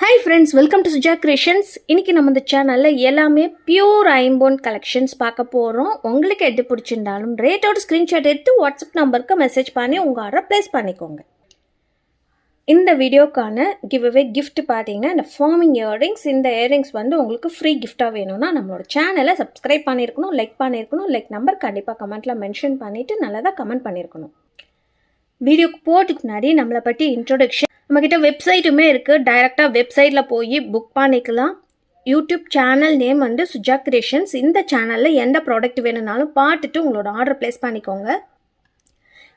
Hi friends, welcome to Suja Creations. இன்னைக்கு நம்ம இந்த சேனல்ல எல்லாமே பியூர் ஐம்போன் கலெக்ஷன்ஸ் பார்க்க போறோம். உங்களுக்கு எது பிடிச்சிருந்தாலும் ரேட்டோட ஸ்கிரீன்ஷாட் எடுத்து வாட்ஸ்அப் நம்பருக்கு மெசேஜ் பண்ணி உங்க ஆர்டர் பிளேஸ் பண்ணிக்கோங்க. இந்த வீடியோக்கான கிவ்அவே gift பார்த்தீங்கன்னா இந்த ஃபார்மிங் இயரிங்ஸ். இந்த இயரிங்ஸ் வந்து உங்களுக்கு ஃப்ரீ கிஃப்டாக வேணும்னா நம்மளோட சேனலை சப்ஸ்கிரைப் பண்ணியிருக்கணும், லைக் நம்பர் கண்டிப்பாக கமெண்ட்ல மென்ஷன் பண்ணிட்டு நல்லதாக கமெண்ட் பண்ணியிருக்கணும். வீடியோக்கு போகிறதுக்கு முன்னாடி நம்மளை பற்றி இன்ட்ரோடக்ஷன். நம்மக்கிட்ட வெப்சைட்டுமே இருக்குது. டைரெக்டாக வெப்சைட்டில் போய் புக் பண்ணிக்கலாம். யூடியூப் சேனல் நேம் வந்து சுஜா கிரியேஷன்ஸ். இந்த சேனலில் எந்த ப்ராடக்ட் வேணும்னாலும் பார்த்துட்டு உங்களோட ஆர்டர் ப்ளேஸ் பண்ணிக்கோங்க.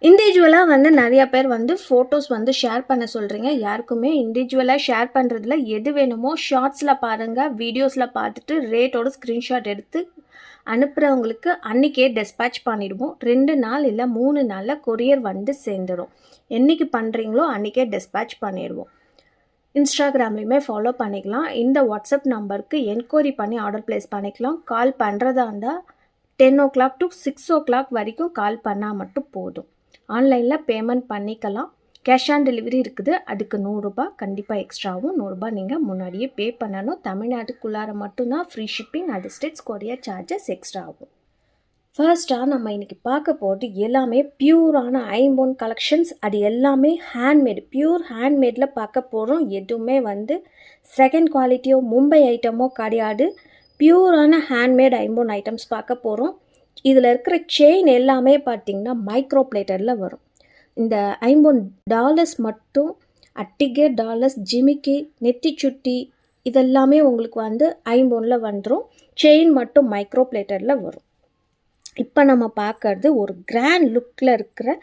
இண்டிவிஜுவலாக வந்து நிறையா பேர் வந்து ஃபோட்டோஸ் வந்து ஷேர் பண்ண சொல்கிறீங்க. யாருக்குமே இண்டிவிஜுவலாக ஷேர் பண்ணுறதுல எது வேணுமோ ஷார்ட்ஸில் பாருங்கள், வீடியோஸில் பார்த்துட்டு ரேட்டோட ஸ்க்ரீன்ஷாட் எடுத்து அனுப்புகிறவங்களுக்கு அன்றைக்கே டெஸ்பேட்ச் பண்ணிடுவோம். 2 நாள் இல்லை 3 நாளில் கொரியர் வந்து சேர்ந்துடும். என்றைக்கு பண்ணுறீங்களோ அன்றைக்கே டெஸ்பேட்ச் பண்ணிடுவோம். இன்ஸ்டாகிராம்லேயுமே ஃபாலோ பண்ணிக்கலாம். இந்த வாட்ஸ்அப் நம்பருக்கு என்கொயரி பண்ணி ஆர்டர் ப்ளேஸ் பண்ணிக்கலாம். கால் பண்ணுறதா இருந்தால் 10 o'clock to 6 o'clock வரைக்கும் கால் பண்ணால் மட்டும் போதும். ஆன்லைனில் பேமெண்ட் பண்ணிக்கலாம். கேஷ் ஆன் டெலிவரி இருக்குது. அதுக்கு 100 ரூபாய் கண்டிப்பாக எக்ஸ்ட்ராவும். 100 ரூபாய் நீங்கள் முன்னாடியே பே பண்ணணும். தமிழ்நாட்டுக்குள்ளார மட்டும்தான் free shipping. Other states courier charges extra ஆகும். ஃபர்ஸ்ட்டாக நம்ம இன்றைக்கி பார்க்க போகிறது எல்லாமே பியூரான ஐம்போன் கலெக்ஷன்ஸ். அது எல்லாமே ஹேண்ட்மேடு, பியூர் ஹேண்ட்மேடில் பார்க்க போகிறோம். எதுவுமே வந்து செகண்ட் குவாலிட்டியோ மும்பை ஐட்டமோ கிடையாது. பியூரான ஹேண்ட்மேட் ஐம்போன் ஐட்டம்ஸ் பார்க்க போகிறோம். இதில் இருக்கிற செயின் எல்லாமே பார்த்திங்கன்னா மைக்ரோ பிளேட்டரில் வரும். இந்த ஐம்போன் டாலர்ஸ் மட்டும் அட்டிகே டாலர்ஸ், ஜிமிக்கி, நெத்தி சுட்டி இதெல்லாமே உங்களுக்கு வந்து ஐம்போனில் வந்துடும். செயின் மட்டும் மைக்ரோ பிளேட்டரில் வரும். இப்போ நம்ம பார்க்கறது ஒரு கிராண்ட் லுக்கில் இருக்கிற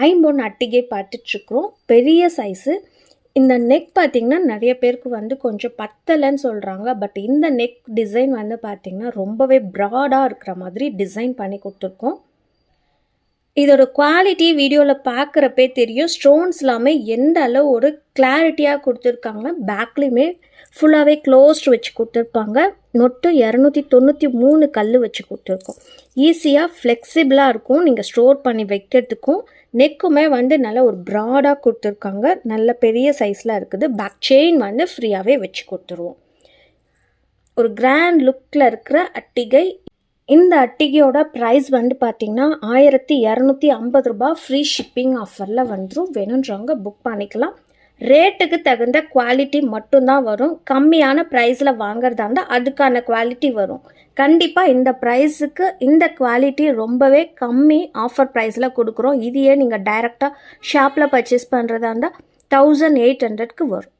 ஐம்போன் அட்டிகை பார்த்துட்ருக்குறோம். பெரிய சைஸு. இந்த நெக் பார்த்திங்கன்னா நிறைய பேருக்கு வந்து கொஞ்சம் பத்தலைன்னு சொல்கிறாங்க. பட் இந்த நெக் டிசைன் வந்து பார்த்திங்கன்னா ரொம்பவே ப்ராடாக இருக்கிற மாதிரி டிசைன் பண்ணி கொடுத்துருக்கோம். இதோட குவாலிட்டி வீடியோவில் பார்க்குறப்பே தெரியும். ஸ்டோன்ஸ் எல்லாமே எந்த அளவு ஒரு கிளாரிட்டியாக கொடுத்துருக்காங்க. பேக்லேயுமே ஃபுல்லாகவே க்ளோஸ்டு வச்சு கொடுத்துருப்பாங்க. மொத்தம் 293 கல் வச்சு கொடுத்துருக்கோம். ஈஸியாக ஃப்ளெக்சிபிளாக இருக்கும் நீங்கள் ஸ்டோர் பண்ணி வைக்கிறதுக்கும். நெக்குமே வந்து நல்ல ஒரு ப்ராடாக கொடுத்துருக்காங்க. நல்ல பெரிய சைஸில் இருக்குது. பேக் செயின் வந்து ஃப்ரீயாகவே வச்சு கொடுத்துருவோம். ஒரு கிராண்ட் லுக்கில் இருக்கிற அட்டிகை. இந்த அட்டிகையோட ப்ரைஸ் வந்து பார்த்திங்கன்னா 1250 ரூபாய். ஃப்ரீ ஷிப்பிங் ஆஃபரில் வந்துடும். வேணுன்றவங்க புக் பண்ணிக்கலாம். ரேட்டுக்கு தகுந்த குவாலிட்டி மட்டும்தான் வரும். கம்மியான ப்ரைஸில் வாங்குறதா இருந்தால் அதுக்கான குவாலிட்டி வரும். கண்டிப்பாக இந்த ப்ரைஸுக்கு இந்த குவாலிட்டி ரொம்பவே கம்மி ஆஃபர் ப்ரைஸில் கொடுக்குறோம். இதையே நீங்கள் டைரெக்டாக ஷாப்பில் பர்ச்சேஸ் பண்ணுறதா இருந்தால் 1800க்கு வரும்.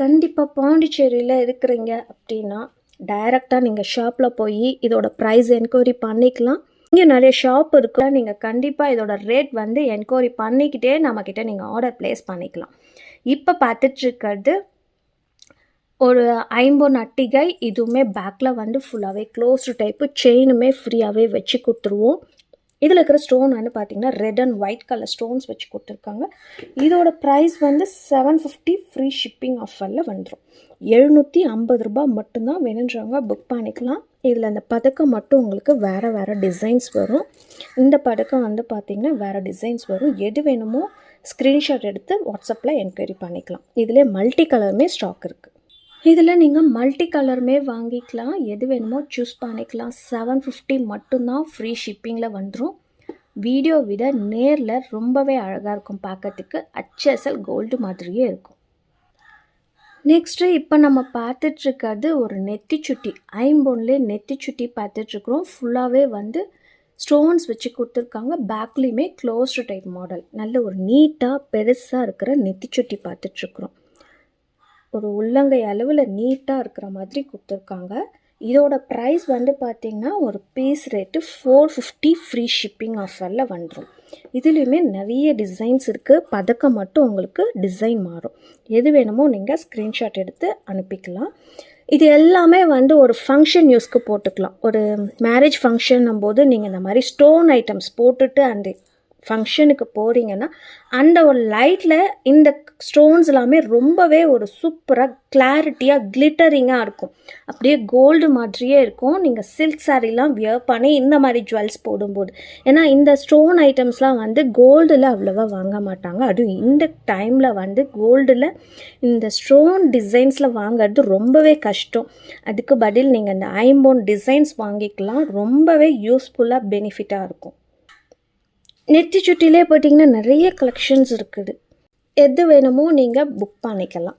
கண்டிப்பாக பாண்டிச்சேரியில் இருக்கிறீங்க அப்படின்னா டைரெக்டாக நீங்கள் ஷாப்பில் போய் இதோட ப்ரைஸ் என்கொயரி பண்ணிக்கலாம். இங்கே நிறைய ஷாப் இருக்குல்ல, நீங்கள் கண்டிப்பாக இதோட ரேட் வந்து என்கொயரி பண்ணிக்கிட்டே நம்மக்கிட்ட நீங்கள் ஆர்டர் ப்ளேஸ் பண்ணிக்கலாம். இப்போ பார்த்துட்ருக்கிறது ஒரு ஐம்போன் அட்டிகை. இதுவுமே பேக்கில் வந்து ஃபுல்லாகவே க்ளோஸ்டு டைப்பு. செயினுமே ஃப்ரீயாகவே வச்சு கொடுத்துருவோம். இதில் இருக்கிற ஸ்டோன் வந்து பார்த்திங்கன்னா red and white colour stones வச்சு கொடுத்துருக்காங்க. இதோட ப்ரைஸ் வந்து 750 ஃப்ரீ ஷிப்பிங் ஆஃபரில் வந்துடும். 750 ரூபாய் மட்டும்தான். வேணுன்றவங்க புக் பண்ணிக்கலாம். இதில் அந்த பதக்கம் மட்டும் உங்களுக்கு வேறு டிசைன்ஸ் வரும். இந்த பதக்கம் வந்து பார்த்திங்கன்னா வேறு டிசைன்ஸ் வரும். எது வேணுமோ ஸ்க்ரீன்ஷாட் எடுத்து வாட்ஸ்அப்பில் என்கொயரி பண்ணிக்கலாம். இதில் மல்டி கலருமே ஸ்டாக் இருக்குது. இதில் நீங்கள் மல்டி கலருமே வாங்கிக்கலாம். எது வேணுமோ சூஸ் பண்ணிக்கலாம். 750 மட்டும்தான். ஃப்ரீ ஷிப்பிங்கில் வந்துடும். வீடியோ விட நேரில் ரொம்பவே அழகாக இருக்கும் பார்க்கறதுக்கு. HSL கோல்டு மாதிரியே இருக்கும். நெக்ஸ்ட்டு இப்போ நம்ம பார்த்துட்ருக்கிறது ஒரு நெத்தி சுட்டி. ஐம்போன்லேயே நெத்தி சுட்டி பார்த்துட்ருக்குறோம். ஃபுல்லாகவே வந்து ஸ்டோன்ஸ் வச்சு கொடுத்துருக்காங்க. பேக்லேயுமே க்ளோஸ்டு டைப் மாடல். நல்ல ஒரு நீட்டாக பெருசாக இருக்கிற நெத்தி சுட்டி பார்த்துட்ருக்குறோம். ஒரு உள்ளங்கை அளவில் நீட்டாக இருக்கிற மாதிரி கொடுத்துருக்காங்க. இதோட ப்ரைஸ் வந்து பார்த்திங்கன்னா ஒரு பீஸ் ரேட்டு 450 ஃப்ரீ ஷிப்பிங் ஆஃபரில் வந்துடும். இதுலேயுமே நிறைய டிசைன்ஸ் இருக்குது. பதக்கம் மட்டும் உங்களுக்கு டிசைன் மாறும். எது வேணுமோ நீங்கள் ஸ்க்ரீன்ஷாட் எடுத்து அனுப்பிக்கலாம். இது எல்லாமே வந்து ஒரு ஃபங்க்ஷன் யூஸ்க்கு போட்டுக்கலாம். ஒரு மேரேஜ் ஃபங்க்ஷன்னும் போது நீங்கள் இந்த மாதிரி ஸ்டோன் ஐட்டம்ஸ் போட்டுட்டு அந்த ஃபங்க்ஷனுக்கு போகிறீங்கன்னா அந்த ஒரு லைட்டில் இந்த ஸ்டோன்ஸ் எல்லாமே ரொம்பவே ஒரு சூப்பராக கிளாரிட்டியாக கிளிட்டரிங்காக இருக்கும். அப்படியே கோல்டு மாதிரியே இருக்கும் நீங்கள் சில்க் சாரீலாம் வியர் பண்ணி இந்த மாதிரி ஜுவல்ஸ் போடும்போது. ஏன்னா இந்த ஸ்டோன் ஐட்டம்ஸ்லாம் வந்து கோல்டில் அவ்வளோவா வாங்க மாட்டாங்க. அதுவும் இந்த டைமில் வந்து கோல்டில் இந்த ஸ்டோன் டிசைன்ஸில் வாங்கிறது ரொம்பவே கஷ்டம். அதுக்கு பதில் நீங்கள் இந்த ஐம்போன் டிசைன்ஸ் வாங்கிக்கலாம். ரொம்பவே யூஸ்ஃபுல்லாக பெனிஃபிட்டாக இருக்கும். நெத்தி சுட்டிலே போட்டிங்கன்னா நிறைய கலெக்ஷன்ஸ் இருக்குது. எது வேணுமோ நீங்கள் புக் பண்ணிக்கலாம்.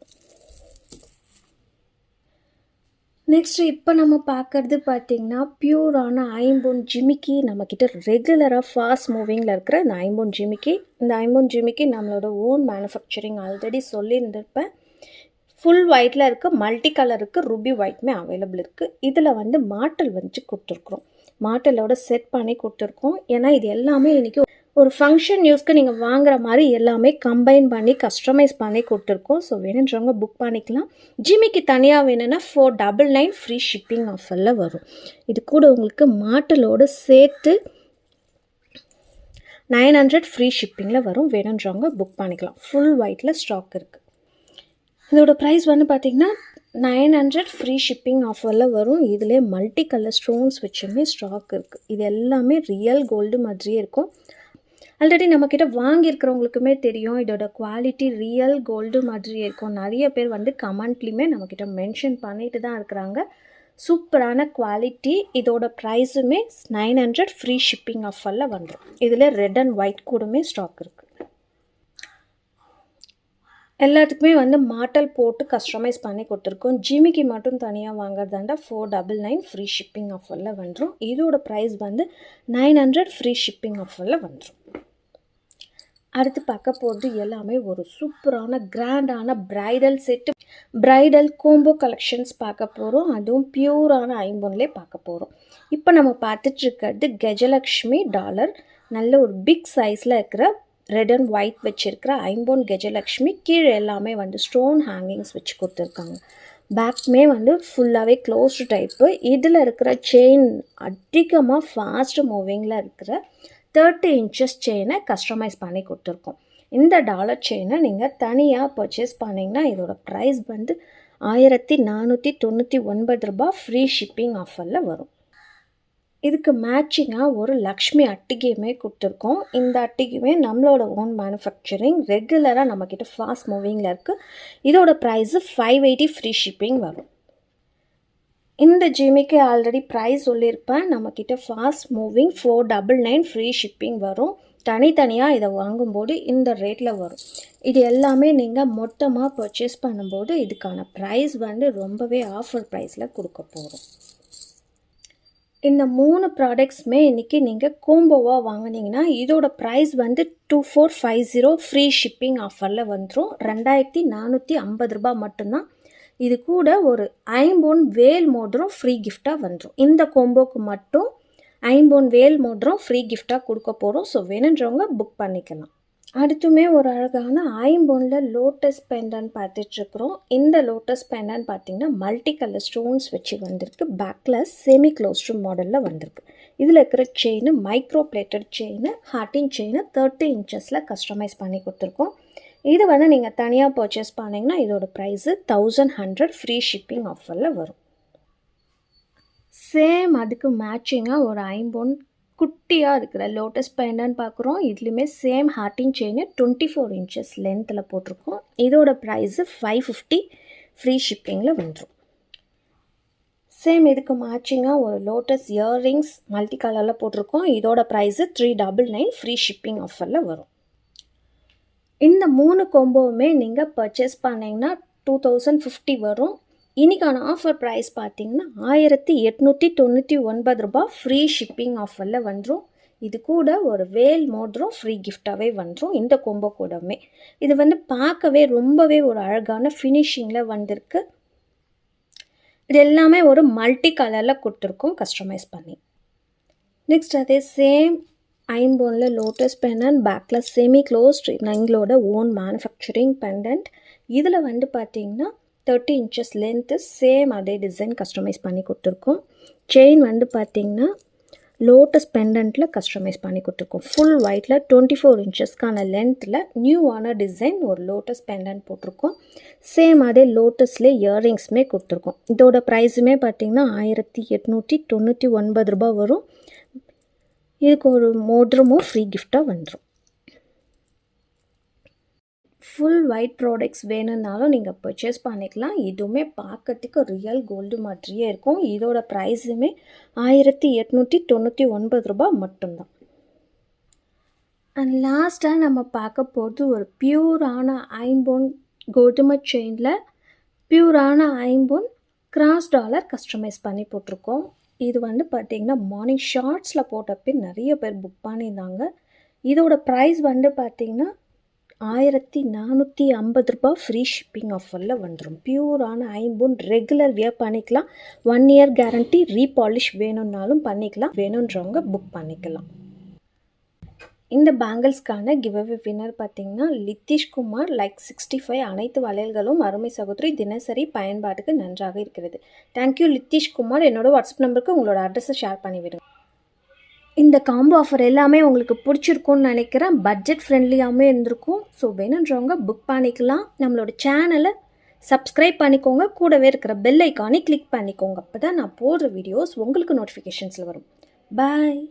நெக்ஸ்ட்டு இப்போ நம்ம பார்க்குறது பார்த்திங்கன்னா பியூரான ஐம்போன் ஜிமிக்கி. நம்மக்கிட்ட ரெகுலராக ஃபாஸ்ட் மூவிங்கில் இருக்கிற இந்த ஐம்போன் ஜிமிக்கி. இந்த ஐம்போன் ஜிமிக்கி நம்மளோட ஓன் மேனுஃபேக்சரிங் ஆல்ரெடி சொல்லியிருந்திருப்பேன். ஃபுல் ஒயிட்டில் இருக்குது, மல்டி கலர் இருக்குது, ரூபி ஒயிட்மே அவைலபிள் இருக்குது. இதில் வந்து மாட்டல் வச்சு கொடுத்துருக்குறோம். மாட்டலோட செட் பண்ணி கொடுத்துருக்கோம். ஏன்னா இது எல்லாமே இன்றைக்கி ஒரு ஃபங்க்ஷன் யூஸ்க்கு நீங்கள் வாங்குற மாதிரி எல்லாமே கம்பைன் பண்ணி கஸ்டமைஸ் பண்ணி கொடுத்துருக்கோம். ஸோ வேணுன்றவங்க புக் பண்ணிக்கலாம். ஜிமிக்கு தனியாக வேணும்னா 499 ஃப்ரீ ஷிப்பிங் ஆஃபரில் வரும். இது கூட உங்களுக்கு மாட்டலோடு சேர்த்து 900 ஃப்ரீ ஷிப்பிங்கில் வரும். வேணுன்றவங்க புக் பண்ணிக்கலாம். ஃபுல் ஒயிட்டில் ஸ்டாக் இருக்குது. இதோட ப்ரைஸ் வந்து பார்த்திங்கன்னா 900 ஃப்ரீ ஷிப்பிங் ஆஃபரில் வரும். இதிலே மல்டி கலர் ஸ்டோன்ஸ் வச்சுமே ஸ்டாக் இருக்குது. இது எல்லாமே ரியல் கோல்டு மாதிரியே இருக்கும். ஆல்ரெடி நம்மக்கிட்ட வாங்கியிருக்கிறவங்களுக்குமே தெரியும் இதோட குவாலிட்டி ரியல் கோல்டு மாதிரியே இருக்கும். நிறைய பேர் வந்து கமெண்ட்லேயுமே நம்மக்கிட்ட மென்ஷன் பண்ணிட்டு தான் இருக்கிறாங்க. சூப்பரான குவாலிட்டி. இதோட ப்ரைஸுமே 900 ஃப்ரீ ஷிப்பிங் ஆஃபரில் வந்துடும். இதில் ரெட் அண்ட் ஒயிட் கூடமே ஸ்டாக் இருக்குது. எல்லாத்துக்குமே வந்து மாட்டல் போட்டு கஸ்டமைஸ் பண்ணி கொடுத்துருக்கோம். ஜிமிக்கு மட்டும் தனியாக வாங்குறதாண்டா 499 ஃப்ரீ ஷிப்பிங் ஆஃபரில் வந்துடும். இதோட ப்ரைஸ் வந்து 900 ஃப்ரீ ஷிப்பிங் ஆஃபரில் வந்துடும். அடுத்து பார்க்க போகிறது எல்லாமே ஒரு சூப்பரான கிராண்டான bridal set, bridal combo collections பார்க்க போகிறோம். அதுவும் பியூரான ஐம்போன்லேயே பார்க்க போகிறோம். இப்போ நம்ம பார்த்துட்ருக்கிறது கஜலக்ஷ்மி டாலர். நல்ல ஒரு பிக் சைஸில் இருக்கிற ரெட் அண்ட் ஒயிட் வச்சுருக்கிற ஐம்போன் கஜலக்ஷ்மி. கீழே எல்லாமே வந்து ஸ்டோன் ஹேங்கிங்ஸ் வச்சு கொடுத்துருக்காங்க. பேக்மே வந்து ஃபுல்லாகவே க்ளோஸ்டு டைப்பு. இதில் இருக்கிற செயின் அதிகமாக ஃபாஸ்ட் மூவிங்கில் இருக்கிற 30 இன்ச்சஸ் செயினை கஸ்டமைஸ் பண்ணி கொடுத்துருக்கோம். இந்த டாலர் செயினை நீங்கள் தனியாக பர்ச்சேஸ் பண்ணிங்கன்னா இதோட ப்ரைஸ் வந்து 1499 ரூபாய் ஃப்ரீ ஷிப்பிங் ஆஃபரில் வரும். இதுக்கு மேட்சிங்காக ஒரு லக்ஷ்மி அட்டிகையுமே கொடுத்துருக்கோம். இந்த அட்டிகையுமே நம்மளோட ஓன் மேனுஃபேக்சரிங். ரெகுலராக நம்மக்கிட்ட ஃபாஸ்ட் மூவிங்கில் இருக்குது. இதோட ப்ரைஸு 580 ஃப்ரீ ஷிப்பிங் வரும். இந்த ஜிமிக்கு ஆல்ரெடி ப்ரைஸ் சொல்லியிருப்பேன். நம்மக்கிட்ட ஃபாஸ்ட் மூவிங் 499 ஃப்ரீ ஷிப்பிங் வரும். தனித்தனியாக இதை வாங்கும்போது இந்த ரேட்டில் வரும். இது எல்லாமே நீங்கள் மொத்தமாக பர்ச்சேஸ் பண்ணும்போது இதுக்கான ப்ரைஸ் வந்து ரொம்பவே ஆஃபர் ப்ரைஸில் கொடுக்க போகிறோம். இந்த 3 ப்ராடக்ட்ஸுமே இன்றைக்கி நீங்கள் கோம்போவாக வாங்கினீங்கன்னா இதோட ப்ரைஸ் வந்து 2450 ஃப்ரீ ஷிப்பிங் ஆஃபரில் வந்துடும். 2450 ரூபாய் மட்டும்தான். இது கூட ஒரு ஐம்போன் வேல் மோதிரம் ஃப்ரீ கிஃப்டாக வந்துடும். இந்த கோம்போக்கு மட்டும் ஐம்போன் வேல் மோதிரம் ஃப்ரீ கிஃப்டாக கொடுக்க போகிறோம். ஸோ வேணுன்றவங்க புக் பண்ணிக்கலாம். அடுத்துமே ஒரு அழகான ஐம்போனில் லோட்டஸ் பெண்டன் பார்த்துட்ருக்குறோம். இந்த லோட்டஸ் பெண்டன் பார்த்திங்கன்னா மல்டி கலர் ஸ்டோன்ஸ் வச்சு வந்திருக்கு. பேக்கில் செமி க்ளோஸ்டு மாடலில் வந்திருக்கு. இதில் இருக்கிற செயின் மைக்ரோ பிளேட்டட் செயின், ஹார்டின் செயின் 30 இன்ச்சஸில் கஸ்டமைஸ் பண்ணி கொடுத்துருக்கோம். இது வந்து நீங்கள் தனியாக பர்ச்சேஸ் பண்ணிங்கன்னா இதோட ப்ரைஸு 1100 ஃப்ரீ ஷிப்பிங் ஆஃபரில் வரும். சேம் அதுக்கு மேட்சிங்காக ஒரு ஐம்போன் குட்டியாக இருக்கிற லோட்டஸ் பெண்டன் பார்க்குறோம். இதுலேயுமே சேம் ஹார்டின் செயின் 24 இன்ச்சஸ் லென்த்தில் போட்டிருக்கோம். இதோட ப்ரைஸு 550 ஃப்ரீ ஷிப்பிங்கில் வந்துடும். சேம் இதுக்கு மேட்சிங்காக ஒரு லோட்டஸ் இயர்ரிங்ஸ் மல்டி கலரில் போட்டிருக்கோம். இதோட ப்ரைஸு 399 ஃப்ரீ ஷிப்பிங் ஆஃபரில் வரும். இந்த 3 கோம்போவுமே நீங்கள் பர்ச்சேஸ் பண்ணிங்கன்னா 2050 வரும். இன்றைக்கான ஆஃபர் ப்ரைஸ் பார்த்திங்கன்னா 1899 ரூபாய் ஃப்ரீ ஷிப்பிங் ஆஃபரில் வந்துடும். இது கூட ஒரு வேல் மோதிரம் ஃப்ரீ கிஃப்டாகவே வந்துடும். இந்த கோம்போ கூடவுமே இது வந்து பார்க்கவே ரொம்பவே ஒரு அழகான ஃபினிஷிங்கில் வந்திருக்கு. இது எல்லாமே ஒரு மல்டி கலரில் கொடுத்துருக்கோம் கஸ்டமைஸ் பண்ணி. நெக்ஸ்ட் அதே சேம் ஐம்போனில் லோட்டஸ் பெண்டன்ட், பேக்கில் செமி க்ளோஸ்ட் எங்களோட ஓன் மேனுஃபேக்சரிங் பெண்டன்ட். இதில் வந்து பார்த்திங்கன்னா 30 இன்ச்சஸ் லென்த்து, சேம் அதே டிசைன் கஸ்டமைஸ் பண்ணி கொடுத்துருக்கோம். செயின் வந்து பார்த்திங்கன்னா லோட்டஸ் பெண்டன்ட்டில் கஸ்டமைஸ் பண்ணி கொடுத்துருக்கோம். ஃபுல் ஒயிட்டில் 24 இன்ச்சஸ்க்கான லென்த்தில் நியூவான டிசைன் ஒரு லோட்டஸ் பெண்டன்ட் போட்டிருக்கோம். சேம் அதே லோட்டஸ்லேயே இயர்ரிங்ஸுமே கொடுத்துருக்கோம். இதோட ப்ரைஸுமே பார்த்திங்கன்னா 1899 ரூபா வரும். இதுக்கு ஒரு மோதிரமும் ஃப்ரீ கிஃப்டாக வந்துடும். ஃபுல் ஒயிட் ப்ராடக்ட்ஸ் வேணும்னாலும் நீங்கள் பர்ச்சேஸ் பண்ணிக்கலாம். இதுவுமே பார்க்கறதுக்கு ரியல் கோல்டு மாதிரியே இருக்கும். இதோட ப்ரைஸுமே 1899 ரூபா மட்டும்தான். அண்ட் லாஸ்ட்டாக நம்ம பார்க்க போகிறது ஒரு பியூரான ஐம்போன் கோதுமை செயினில் பியூரான ஐம்போன் கிராஸ் டாலர் கஸ்டமைஸ் பண்ணி போட்டிருக்கோம். இது பார்த்திங்கன்னா மார்னிங் ஷார்ட்ஸில் போட்டப்போ நிறைய பேர் புக் பண்ணியிருந்தாங்க. இதோட ப்ரைஸ் பார்த்திங்கன்னா 1450 ரூபா ஃப்ரீ ஷிப்பிங் ஆஃபரில் வந்துடும். பியூரான ஐம்போன் ரெகுலர் வியர் பண்ணிக்கலாம். 1 இயர் கேரண்டி. ரீபாலிஷ் வேணும்னாலும் பண்ணிக்கலாம். வேணுன்றவங்க புக் பண்ணிக்கலாம். இந்த பேங்கிள்ஸ்க்கான கிவ்அவே வின்னர் பார்த்திங்கன்னா லித்திஷ் குமார். லைக் 65 அனைத்து வளையல்களும் அருமை சகோதரி தினசரி பயன்பாட்டுக்கு நன்றாக இருக்கிறது. தேங்க்யூ லித்திஷ் குமார். என்னோட வாட்ஸ்அப் நம்பருக்கு உங்களோட அட்ரஸை ஷேர் பண்ணிவிடுங்க. இந்த காம்போ ஆஃபர் எல்லாமே உங்களுக்கு பிடிச்சிருக்கும்னு நினைக்கிறேன். பட்ஜெட் ஃப்ரெண்ட்லியாகவே இருந்திருக்கும். ஸோ வேணுன்றவங்க புக் பண்ணிக்கலாம். நம்மளோட சேனலை சப்ஸ்கிரைப் பண்ணிக்கோங்க. கூடவே இருக்கிற பெல் ஐக்கானை கிளிக் பண்ணிக்கோங்க. அப்போ தான் நான் போடுற வீடியோஸ் உங்களுக்கு நோட்டிஃபிகேஷன்ஸில் வரும். பாய்.